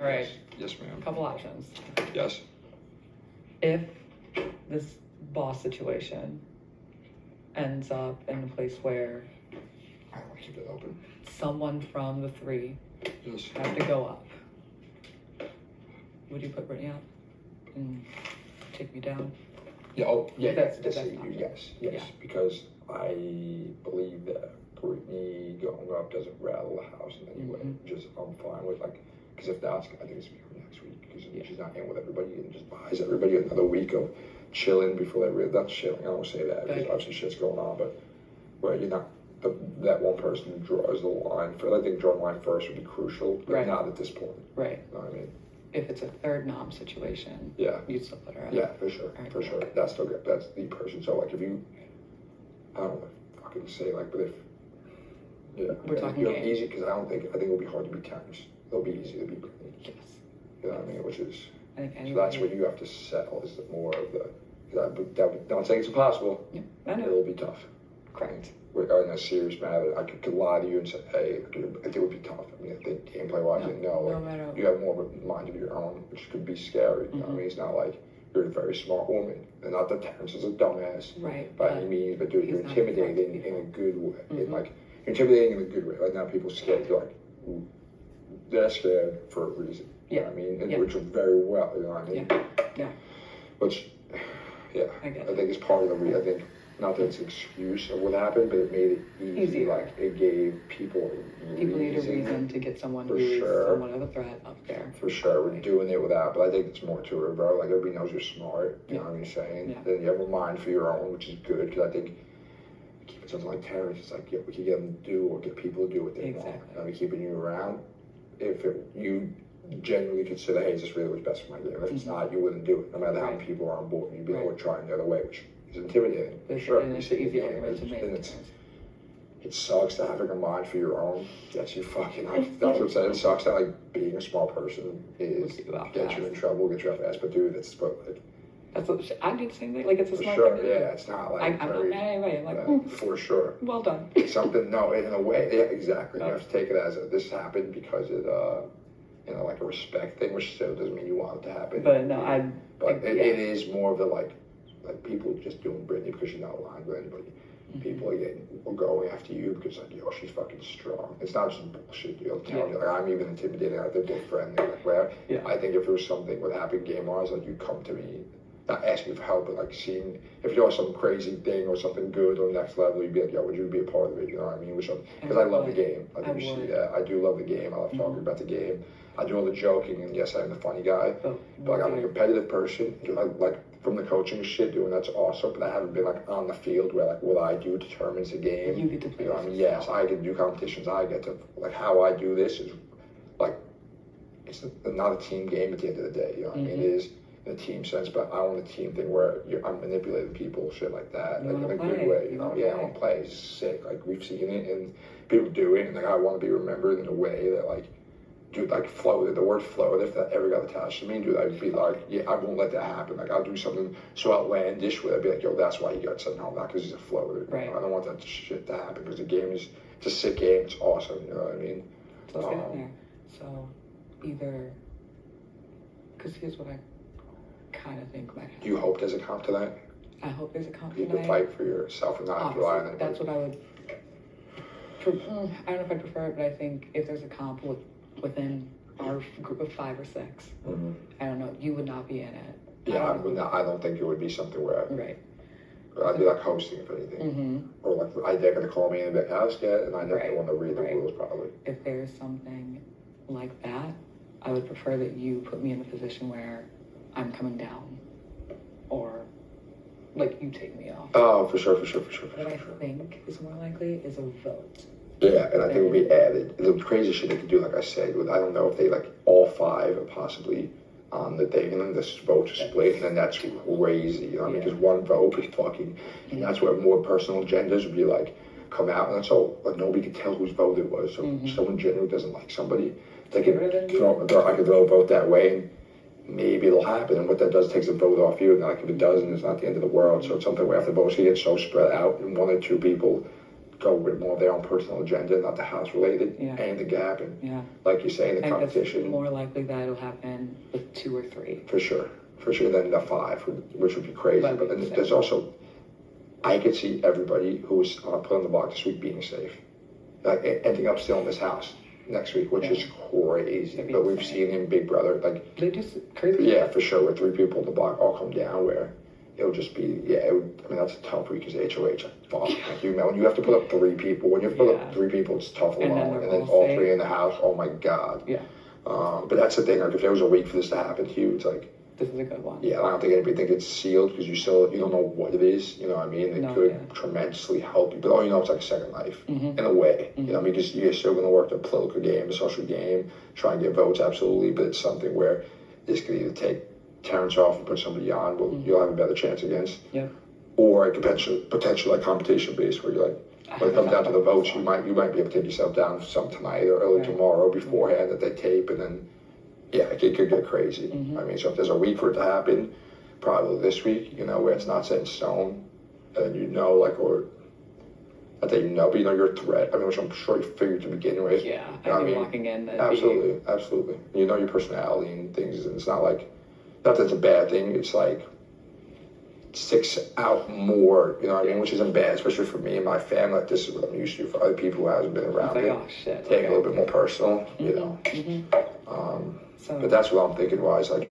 All right. Yes, ma'am. A couple options. Yes. If this boss situation ends up in a place where I want to keep it open. someone from the three Yes. have to go up, would you put Brittany up and take me down? Yeah. Oh, yeah. That's Yes. an option. Yes. Yeah. Because I believe that Brittany going up doesn't rattle the house in any way. Just I'm fine with because if that's, I think it's gonna be next week because she's not in with everybody and just buys everybody another week of chilling before they really. Not chilling. I don't say that because obviously shit's going on, but where you're not. That one person draws the line. I think drawing the line first would be crucial, but not at this point. Right. You know what I mean? If it's a third nom situation, yeah, you'd still put her up. Yeah, for sure, for sure. That's still good. That's the person. So if you, I don't know, fucking say but if, we're talking game. Easy because I think it'll be hard to beat tennis. It'll be easy to beat Brittany. Yes. You know what I mean? Which is, I think so that's what you have to settle is more of the. Don't say it's impossible. Yeah, I know. It'll be tough. Correct. In a serious matter, I could lie to you and say, hey, I think it would be tough. I mean, I think gameplay-wise, you have more of a mind of your own, which could be scary. You know what I mean? It's not like you're a very smart woman. And not that Terrence is a dumbass by any means, but dude, you're intimidating in a good way. You're intimidating in a good way. Like now people scared. You're like, ooh, they're scared for a reason. You know what I mean? And which are very well, you know what I mean? Yeah. Which, I think it's part of the reason. I think, not that it's an excuse of what happened, but it made it easy. Like it gave people need a reason to get someone who's somewhat of a threat up there. For sure, we're doing it without, but I think it's more to it, bro. Like everybody knows you're smart. You know what I'm saying? Then you have a mind for your own, which is good. Because I think keeping something like Terrence, it's like we can get them to do or get people to do what they want. I mean, keeping you around. If you genuinely consider, hey, is this really what's best for my game? If it's not, you wouldn't do it. No matter how many people are on board, you'd be like, trying the other way, which is intimidating. For sure. And it's easy argument to make. It sucks to having a mind for your own. That's you fucking. That's what I'm saying. It sucks that being a small person is get you in trouble, get you off ass. But dude, that's that's what I do the same thing. Like it's a smart thing. To do. It's not like I'm not mad at anybody. I'm like for sure. Well done. Something in a way, exactly. You have to take it as this happened because it like a respect thing, which still doesn't mean you want it to happen. But no, it is more of the like people just doing Brittany because she's not aligned with anybody. People are going after you because she's fucking strong. It's not just bullshit. I'm telling you, I'm even intimidated. I think we're friendly. I think if there was something would happen game-wise, you'd come to me, not asking for help, but seeing if you have some crazy thing or something good or next level, you'd be like, would you be a part of it? You know what I mean? Because I love the game. I think you see that. I do love the game. I love talking about the game. I do all the joking, and yes, I'm the funny guy. But I'm a competitive person. From the coaching shit, that's awesome. But I haven't been on the field where what I do determines the game. You get to play. Yes, I can do competitions. I get to how I do this is it's not a team game at the end of the day. You know what I mean? It is in a team sense, but I want a team thing where I'm manipulating people, shit like that, in a good way. I want to play. It's sick. We've seen it, and people do it, and I want to be remembered in a way that dude, floated, the word floated, if that ever got attached to me, dude, I'd be like, I won't let that happen. I'll do something so outlandish where I'd be like, that's why he got somehow, not because he's a floater. Right. I don't want that shit to happen because the game it's a sick game, it's awesome, you know what I mean? So let's get in there. So, either, because here's what I kind of think might happen. Do you hope there's a comp tonight? I hope there's a comp tonight. You can fight for yourself and not rely on anybody. That's what I would, I don't know if I prefer it, but I think if there's a comp within our group of 5 or 6. I don't know. You would not be in it. Yeah, I don't think it would be something where I'd be hosting if anything, or they're gonna call me and be scared, and I never want to read the rules probably. If there's something like that, I would prefer that you put me in the position where I'm coming down, or you take me off. Oh, for sure. What I think is more likely is a vote. Yeah, and I think it would be added. The crazy shit they could do, like I said, I don't know if they all 5 are possibly on the thing, and then the votes are split, and then that's crazy. You know what I mean? Because one vote is fucking, and that's where more personal agendas would be come out, and that's all. Nobody could tell whose vote it was. So if someone genuinely doesn't like somebody, they can I could throw a vote that way, and maybe it'll happen. And what that does takes a vote off you, and if it doesn't, it's not the end of the world. So it's something where if the votes get so spread out, and 1 or 2 people go with more of their own personal agenda, not the house related, Yeah. and the gap. And Yeah. like you say, in the I think competition. it's more likely that it'll happen with 2 or 3. For sure than the 5, which would be crazy. But then there's also, I could see everybody who was put on the block this week being safe, like ending up still in this house next week, which is crazy. But we've seen in Big Brother, like they just crazy. Yeah, for sure. With 3 people on the block all come down, where it'll just be I mean that's a tough week because HOH. Fuck, like, you know, when you have to put up 3 people, when you have to put up 3 people, it's tough alone, and then all 3 in the house. Oh my god. Yeah. But that's the thing. Like if there was a week for this to happen to you, it's like. This is a good one. Yeah, I don't think anybody thinks it's sealed because you don't know what it is. You know what I mean? It could tremendously help you, but all you know, it's like a second life in a way. You know, because you're still going to work the political game, the social game, try and get votes, absolutely. But it's something where this could either take Terrence off and put somebody on. Well, you'll have a better chance against. Yeah. Or it could potentially like competition based, where you're like, when it comes down to the votes, you might be able to take yourself down some tonight or early tomorrow beforehand that they tape, and then. Yeah, it could get crazy. I mean, so if there's a week for it to happen, probably this week, you know, where it's not set in stone, and you know, like, or not that you know, but you know your threat. I mean, which I'm sure you figured to begin with. Yeah, you know I mean, walking in. Absolutely. You know your personality and things, and it's not like, not that it's a bad thing. It's like sticks out more, you know what I mean, which isn't bad, especially for me and my family. Like this is what I'm used to. For other people who hasn't been around it, take a little bit more personal, you know. But that's what I'm thinking wise, like.